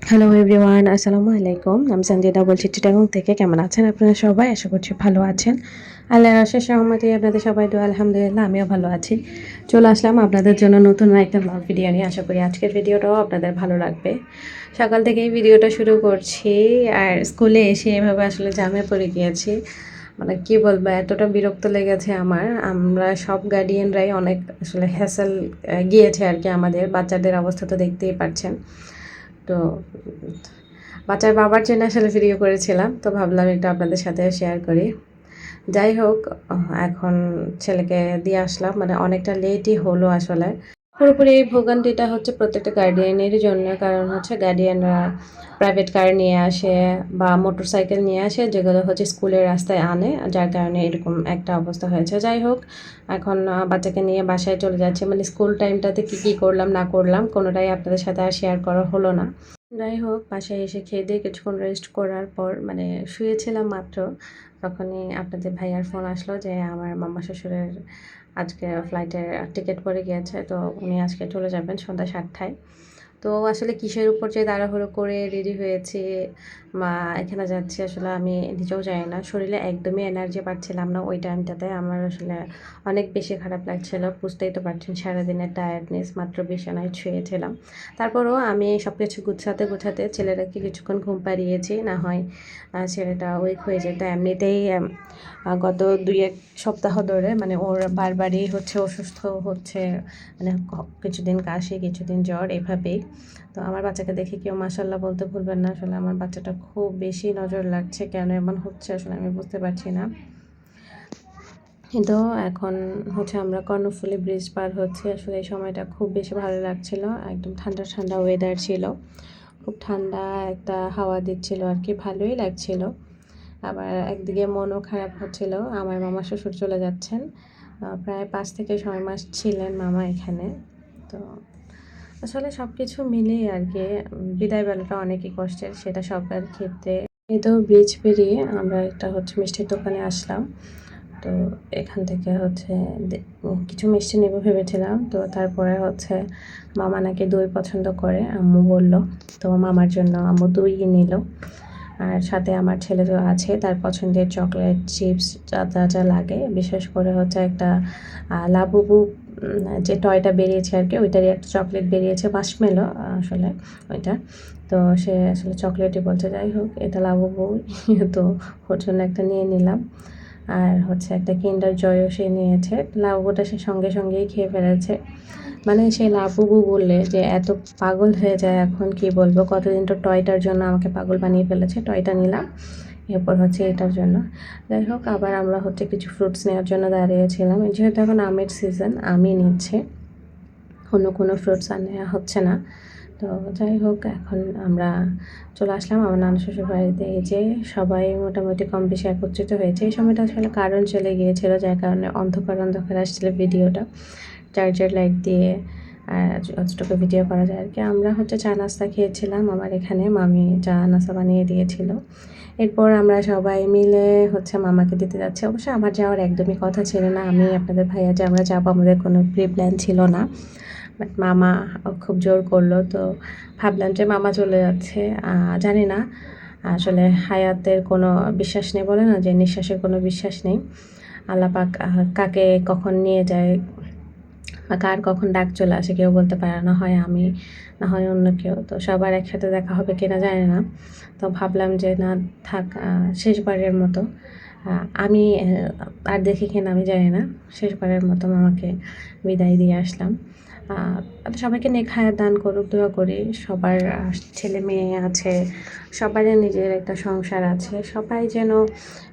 Hello everyone, আসসালামু আলাইকুম। আমি সঞ্জিদা বলছি চিটাগং থেকে। কেমন আছেন আপনারা সবাই? আশা করছি ভালো আছেন। আল্লাহর অশেষ রহমতে আপনাদের সবাই দোয়া আলহামদুলিল্লাহ, আমিও ভালো আছি। চলে আসলাম আপনাদের জন্য নতুন একটা ব্লগ ভিডিও নিয়ে। আশা করি আজকের ভিডিওটাও আপনাদের ভালো লাগবে। সকাল থেকেই ভিডিওটা শুরু করছি, আর স্কুলে এসে এভাবে আসলে জ্যামে পড়ে গিয়েছি। মানে কি বলবো, এতটা বিরক্ত লেগেছে আমার। আমরা সব গার্ডিয়ানরাই অনেক আসলে হ্যাসেল গিয়েছে আর কি। আমাদের বাচ্চাদের অবস্থা তো দেখতেই পাচ্ছেন। তো বাচ্চার বাবার জন্য আসলে ভিডিও করেছিলাম, তো ভাবলাম একটু আপনাদের সাথে শেয়ার করি। যাই হোক, এখন ছেলেকে দিয়ে আসলাম, মানে অনেকটা লেটই হলো আসলে। পুরোপুরি এই ভোগান্তিটা হচ্ছে প্রত্যেকটা গার্ডিয়ানের জন্য, কারণ হচ্ছে গার্ডিয়ানরা প্রাইভেট কার নিয়ে আসে বা মোটর সাইকেল নিয়ে আসে, যেগুলো হচ্ছে স্কুলের রাস্তায় আনে, যার কারণে এরকম একটা অবস্থা হয়েছে। যাই হোক, এখন বাচ্চাকে নিয়ে বাসায় চলে যাচ্ছে। মানে স্কুল টাইমটাতে কী করলাম না করলাম কোনোটাই আপনাদের সাথে আর শেয়ার করা হলো না। যাই হোক, বাসায় এসে খেয়ে দিয়ে কিছুক্ষণ রেস্ট করার পর মানে শুয়েছিলাম মাত্র, তখনই আপনাদের ভাইয়ার ফোন আসলো যে আমার মামা শ্বশুরের আজকে ফ্লাইটের টিকিট পড়ে গিয়েছে, তো উনি আজকে চলে যাবেন সন্ধ্যা 7টায়। তো আসলে কিসের উপর যে তাড়াহুড়ো করে রেডি হয়েছে বা এখানে যাচ্ছি আসলে আমি নিজেও জানি না। শরীরে একদমই এনার্জি পাচ্ছিলাম না ওই টাইমটাতে। আমার আসলে অনেক বেশি খারাপ লাগছিল, বুঝতেই তো পারছেন সারাদিনের টায়ার্ডনেস, মাত্র বিছানায় শুয়েছিলাম। তারপরেও আমি সব কিছু গুছাতে গুছাতে ছেলেটাকে কিছুক্ষণ ঘুম পাড়িয়েছি, না হয় ছেলেটা উইক হয়ে যেত। এমনিতেই গত 2-1 সপ্তাহ ধরে মানে ওর বারবারই হচ্ছে অসুস্থ হচ্ছে, মানে কিছুদিন কাশি কিছুদিন জ্বর এভাবেই। তো আমার বাচ্চাকে দেখে কেউ মাশাল্লাহ বলতে ভুলবেন না। আসলে আমার বাচ্চাটা খুব বেশি নজর লাগছে, কেন এমন হচ্ছে আসলে আমি বুঝতে পারছি না। কিন্তু এখন হচ্ছে আমরা কর্ণফুলী ব্রিজ পার হচ্ছি। আসলে এই সময়টা খুব বেশি ভালো লাগছিল, একদম ঠান্ডা ঠান্ডা ওয়েদার ছিল, খুব ঠান্ডা একটা হাওয়া দিচ্ছিল আর কি, ভালোই লাগছিল। আবার একদিকে মনও খারাপ হচ্ছিল, আমার মামা শ্বশুর চলে যাচ্ছেন। প্রায় 5 থেকে 6 মাস ছিলেন মামা এখানে। তো আসলে সব কিছু মিলিয়ে আর কি বিদায় বেলাটা অনেকই কষ্টের, সেটা সবার ক্ষেত্রে। এই তো ব্রিজ পেরিয়ে আমরা একটা হচ্ছে মিষ্টির দোকানে আসলাম। তো এখান থেকে হচ্ছে কিছু মিষ্টি নেব ভেবেছিলাম, তো তারপরে হচ্ছে মামা নাকি দই পছন্দ করে, আম্মু বলল, তো মামার জন্য আম্মু দই নিল। আর সাথে আমার ছেলে তো আছে, তার পছন্দের চকলেট চিপস যা যা যা লাগে, বিশেষ করে হচ্ছে একটা লাবুবু যে টয়টা বেরিয়েছে আর কি, ওইটারই একটা চকলেট বেরিয়েছে, মাশমেলো আসলে ওইটা। তো সে আসলে চকলেটই বলছে। যাই হোক, এটা লাবুবু, তো ওর জন্য একটা নিয়ে নিলাম। আর হচ্ছে একটা কিন্ডার জয়ও সে নিয়েছে। লাবুবুটা সে সঙ্গে সঙ্গেই খেয়ে ফেলেছে। মানে সে লাবুবু বললে যে এত পাগল হয়ে যায়, এখন কি বলবো। কতদিন তো টয়টার জন্য আমাকে পাগল বানিয়ে ফেলেছে। টয়টা নিলাম, এরপর হচ্ছে এটার জন্য। যাই হোক, আবার আমরা হচ্ছে কিছু ফ্রুটস নেওয়ার জন্য দাঁড়িয়েছিলাম। যেহেতু এখন আমের সিজন, আমি নিচ্ছে, অন্য কোনো ফ্রুটস আর নেওয়া হচ্ছে না। তো যাই হোক, এখন আমরা চলে আসলাম আমার নানা শ্বশুর বাড়িতে। এই যে সবাই মোটামুটি কম বেশি একত্রিত হয়েছে। এই সময়টা আসলে কারেন্ট চলে গিয়েছিল, যার কারণে অন্ধকার অন্ধকার আসছিল ভিডিওটা। চার্জার লাইট দিয়ে যতটুকু ভিডিও করা যায় আর কি। আমরা হচ্ছে চা নাস্তা খেয়েছিলাম, আমার এখানে মামি চা নাস্তা বানিয়ে দিয়েছিল। এরপর আমরা সবাই মিলে হচ্ছে মামাকে দিতে যাচ্ছি। অবশ্য আমার যাওয়ার একদমই কথা ছিল না, আমি আপনাদের ভাইয়া যে আমরা যাবো, আমাদের কোনো প্রি প্ল্যান ছিল না। বাট মামা খুব জোর করলো, তো ভাবলাম যে মামা চলে যাচ্ছে। জানি না আসলে হায়াতের কোনো বিশ্বাস নেই, বলে না যে নিঃশ্বাসের কোনো বিশ্বাস নেই। আল্লাহ পাক কাকে কখন নিয়ে যায় বা কার কখন ডাক চলে আসে কেউ বলতে পারে না, হয় আমি না হয় অন্য কেউ। তো সবার একসাথে দেখা হবে কিনা জানি না। তো ভাবলাম যে না থাক, শেষবারের মতো আমি আর দেখি কিনা আমি জানি না, শেষবারের মতো মামাকে বিদায় দিয়ে আসলাম। সবাইকে নেক-হায়াত দান করুক, দোয়া করি। সবার ছেলে মেয়ে আছে, সবারই নিজের একটা সংসার আছে, সবাই যেন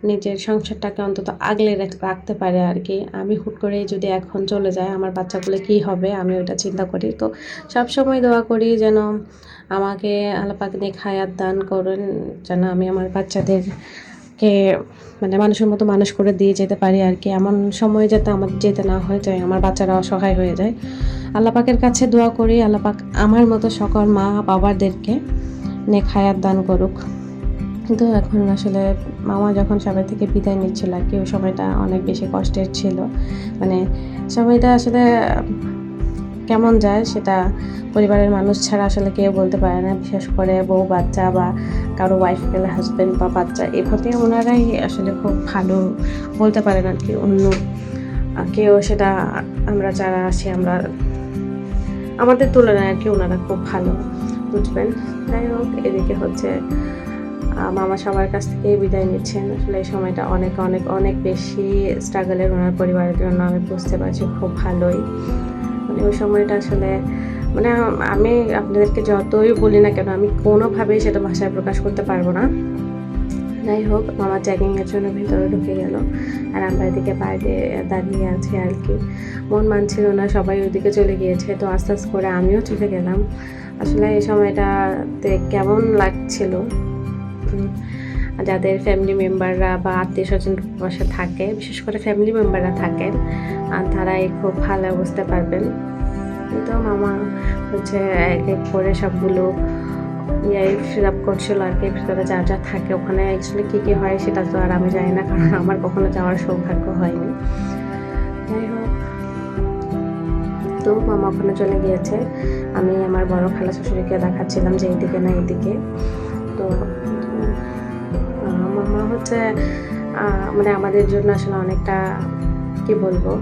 নিজের সংসারটাকে অন্তত আগলে রাখতে পারে আর কি। আমি হুট করেই যদি এখন চলে যাই, আমার বাচ্চাগুলো কী হবে, আমি ওইটা চিন্তা করি। তো সবসময় দোয়া করি যেন আমাকে আল্লাহ পাক নেক-হায়াত দান করেন, যেন আমি আমার বাচ্চাদেরকে মানে মানুষের মতো মানুষ করে দিয়ে যেতে পারি আর কি। এমন সময় যাতে আমার যেতে না হয় যে আমার বাচ্চারা অসহায় হয়ে যায়। আল্লাহ পাকের কাছে দোয়া করি, আল্লাহ পাক আমার মতো সকল মা বাবাদেরকে নেক হায়াত দান করুক। কিন্তু এখন আসলে মামা যখন সবাই থেকে বিদায় নিচ্ছিল আর কি, ওই সময়টা অনেক বেশি কষ্টের ছিল। মানে সময়টা আসলে কেমন যায় সেটা পরিবারের মানুষ ছাড়া আসলে কেউ বলতে পারে না, বিশেষ করে বউ বাচ্চা বা কারো ওয়াইফ গেলে হাজব্যান্ড বা বাচ্চা, এভাবে ওনারাই আসলে খুব ভালো বলতে পারেন আর কি। অন্য কেউ সেটা আমরা যারা আছি আমরা আমাদের তুলনায় আর কি ওনারা খুব ভালো বুঝবেন। যাই হোক, এদিকে হচ্ছে মামা সবার কাছ থেকে বিদায় নিচ্ছেন। আসলে এই সময়টা অনেক অনেক অনেক বেশি স্ট্রাগলের ওনার পরিবারের জন্য, আমি বুঝতে পারছি খুব ভালোই। মানে ওই সময়টা আসলে মানে আমি আপনাদেরকে যতই বলি না কেন, আমি কোনোভাবেই সেটা ভাষায় প্রকাশ করতে পারবো না। যাই হোক, মামা চ্যাকিংয়ের জন্য ভিতরে ঢুকে গেল, আর আমরা এদিকে বাইরে দাঁড়িয়ে আছি আর কি। মন মানছিল না, সবাই ওইদিকে চলে গিয়েছে, তো আস্তে আস্তে করে আমিও চলে গেলাম। আসলে এই সময়টাতে কেমন লাগছিল, যাদের ফ্যামিলি মেম্বাররা বা আত্মীয় স্বজন পাশে থাকে, বিশেষ করে ফ্যামিলি মেম্বাররা থাকেন, আর তারাই খুব ভালো বুঝতে পারবেন। কিন্তু মামা হচ্ছে এক এক করে সবগুলো ফিল আপ করছিল আর কি। ভিতরে যা যা থাকে ওখানে অ্যাকচুয়ালি কী কী হয় সেটা তো আর আমি জানি না, কারণ আমার কখনো যাওয়ার সৌভাগ্য হয়নি। যাই হোক, তো মামা ওখানে চলে গিয়েছে। আমি আমার বড় খালা শাশুড়িকে দেখাচ্ছিলাম যে এইদিকে না এদিকে। তো মামা হচ্ছে মানে আমাদের জন্য আসলে অনেকটা কি বলবো,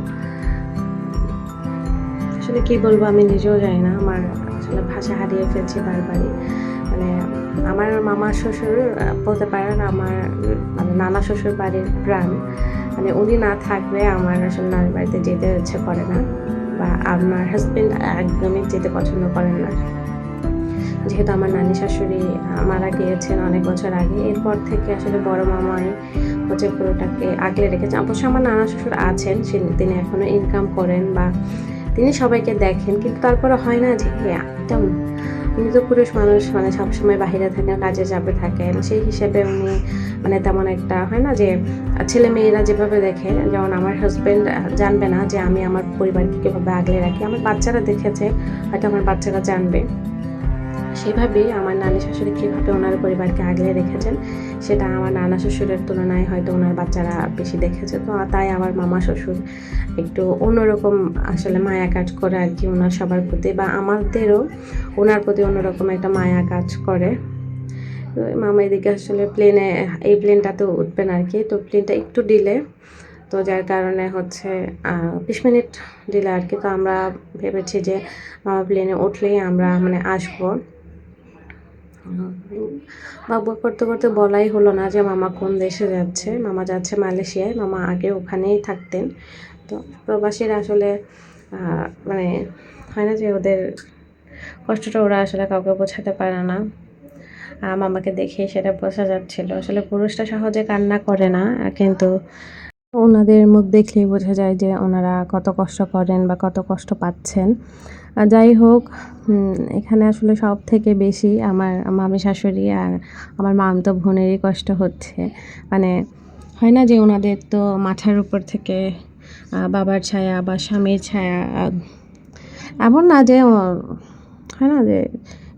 আসলে কী বলবো আমি নিজেও জানি না, আমার আসলে ভাষা হারিয়ে ফেলছি বারবারই। মানে আমার মামা শ্বশুর বলতে পারেন আমার মানে নানা শ্বশুর বাড়ির প্রাণ। মানে উনি না থাকলে আমার আসলে নানির বাড়িতে যেতে ইচ্ছে করে না, বা আমার হাজব্যান্ড একদমই যেতে পছন্দ করেন না। যেহেতু আমার নানি শাশুড়ি মারা গিয়েছেন অনেক বছর আগে, এরপর থেকে আসলে বড় মামাই হচ্ছে পুরোটাকে আগলে রেখেছেন। অবশ্য আমার নানা শ্বশুর আছেন, তিনি এখনও ইনকাম করেন বা তিনি সবাইকে দেখেন, কিন্তু তারপরে হয় না যে একদম উনি তো পুরুষ মানুষ, মানে সবসময় বাহিরে থাকেন, কাজে যাবে থাকেন, সেই হিসেবে উনি মানে তেমন একটা হয় না যে ছেলে মেয়েরা যেভাবে দেখে, যেমন আমার হাজব্যান্ড জানবে না যে আমি আমার পরিবারকে কীভাবে আগলে রাখি, আমার বাচ্চারা দেখেছে, হয়তো আমার বাচ্চারা জানবে। সেভাবেই আমার নানি শাশুড়ি কীভাবে ওনার পরিবারকে আগলে রেখেছেন সেটা আমার নানা শ্বশুরের তুলনায় হয়তো ওনার বাচ্চারা বেশি দেখেছে। তো তাই আমার মামা শ্বশুর একটু অন্যরকম আসলে মায়া কাজ করে আর কি ওনার সবার প্রতি, বা আমাদেরও ওনার প্রতি অন্যরকম একটা মায়া কাজ করে। তো মামা এদিকে আসলে এই প্লেনটাতেও উঠবেন আর কি। তো প্লেনটা একটু ডিলে, তো যার কারণে হচ্ছে 20 মিনিট ডিলে আর কি। তো আমরা ভেবেছি যে মামা প্লেনে উঠলেই আমরা মানে আসবো। বকবক করতে করতে বলাই হলো না যে মামা কোন দেশে যাচ্ছে। মামা যাচ্ছে মালয়েশিয়ায়, মামা আগে ওখানেই থাকতেন। তো প্রবাসীরা আসলে মানে হয় না যে ওদের কষ্টটা ওরা আসলে কাউকে বোঝাতে পারে না। মামাকে দেখে সেটা বোঝা যাচ্ছিল। আসলে পুরুষরা সহজে কান্না করে না, কিন্তু ওনাদের মুখ দেখলেই বোঝা যায় যে ওনারা কত কষ্ট করেন বা কত কষ্ট পাচ্ছেন। যাই হোক, এখানে আসলে সব থেকে বেশি আমার মামি শাশুড়ি আর আমার মামতো বোনেরই কষ্ট হচ্ছে। মানে হয় না যে ওনাদের তো মাথার উপর থেকে বাবার ছায়া বা স্বামীর ছায়া, এমন না যে হয় না যে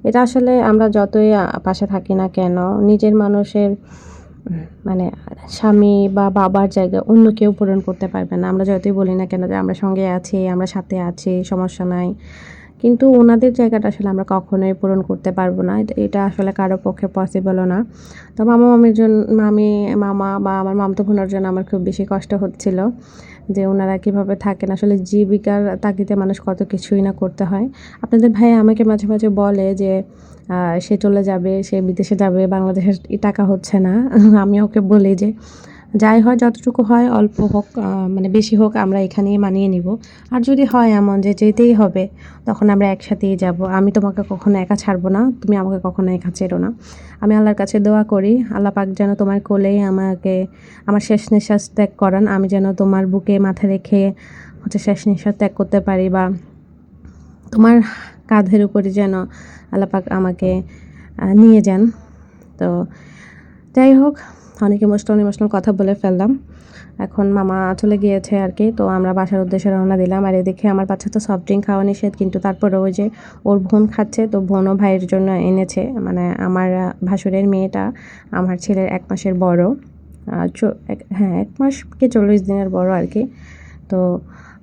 এটা আসলে আমরা যতই পাশে থাকি না কেন, নিজের মানুষের মানে স্বামী বা বাবার জায়গা অন্য কেউ পূরণ করতে পারবে না। আমরা যতই বলি না কেন যে আমরা সঙ্গে আছি, আমরা সাথে আছি, সমস্যা নাই, কিন্তু ওনাদের জায়গাটা আসলে আমরা কখনোই পূরণ করতে পারবো না। এটা আসলে কারো পক্ষে পসিবলও না। তো মামা বা আমার মামতো বোনের জন্য আমার খুব বেশি কষ্ট হচ্ছিল যে ওনারা কীভাবে থাকেন। আসলে জীবিকার তাগিদে মানুষ কত কিছুই না করতে হয়। আপনাদের ভাই আমাকে মাঝে মাঝে বলে যে সে চলে যাবে, সে বিদেশে যাবে, বাংলাদেশের টাকা হচ্ছে না। আমি ওকে বলি যে যাই হয়, যতটুকু হয় অল্প হোক মানে বেশি হোক, আমরা এখানেই মানিয়ে নিব। আর যদি হয় এমন যে যেতেই হবে, তখন আমরা একসাথেই যাব। আমি তোমাকে কখনো একা ছাড়বো না, তুমি আমাকে কখনো একা ছেড়ো না। আমি আল্লাহর কাছে দোয়া করি, আল্লাহ পাক যেন তোমার কোলেই আমাকে আমার শেষ নিঃশ্বাস ত্যাগ করান। আমি যেন তোমার বুকে মাথা রেখে হচ্ছে শেষ নিঃশ্বাস ত্যাগ করতে পারি, বা তোমার কাঁধের উপরে যেন আল্লাহ পাক আমাকে নিয়ে যান। তো যাই হোক, অনেক ইমোশনাল কথা বলে ফেললাম। এখন মামা চলে গিয়েছে আর কি। তো আমরা বাসার উদ্দেশ্যে রওনা দিলাম। আর এদিকে আমার বাচ্চা তো সফট ড্রিঙ্ক খাওয়া নিষেধ, কিন্তু তারপরে ওই যে ওর বোন খাচ্ছে, তো বোনও ভাইয়ের জন্য এনেছে। মানে আমার ভাসুরের মেয়েটা আমার ছেলের 1 মাসের বড়, 1 মাস কি 40 দিনের বড় আর কি। তো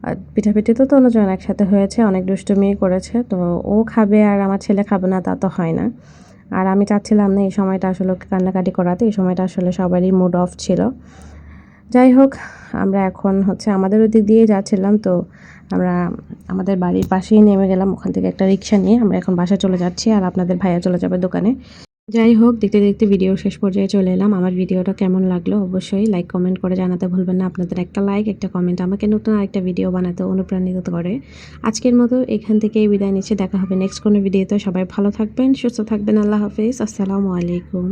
আর পিঠাপিঠি তো তনুজন একসাথে হয়েছে, অনেক দুষ্টুমি করেছে। তো ও খাবে আর আমার ছেলে খাবে না, তা তো হয় না। আর আমি চাচ্ছিলাম না এই সময়টা আসলে ওকে কান্নাকাটি করাতে, এই সময়টা আসলে সবারই মুড অফ ছিল। যাই হোক, আমরা এখন আমাদের ওদিক দিয়ে যাচ্ছিলাম, তো আমরা আমাদের বাড়ির পাশেই নেমে গেলাম। ওখান থেকে একটা রিক্সা নিয়ে আমরা এখন বাসায় চলে যাচ্ছি, আর আপনাদের ভাইয়া চলে যাবে দোকানে। যাই হোক, দেখতে দেখতে ভিডিওর শেষ পর্যায়ে চলে এলাম। আমার ভিডিওটা কেমন লাগলো অবশ্যই লাইক কমেন্ট করে জানাতে ভুলবেন না। আপনাদের একটা লাইক, একটা কমেন্ট আমাকে নতুন আরেকটা ভিডিও বানাতে অনুপ্রাণিত করে। আজকের মতো এখান থেকেই বিদায় নিচ্ছি। দেখা হবে নেক্সট কোনো ভিডিওতে। সবাই ভালো থাকবেন, সুস্থ থাকবেন। আল্লাহ হাফেজ। আসসালামু আলাইকুম।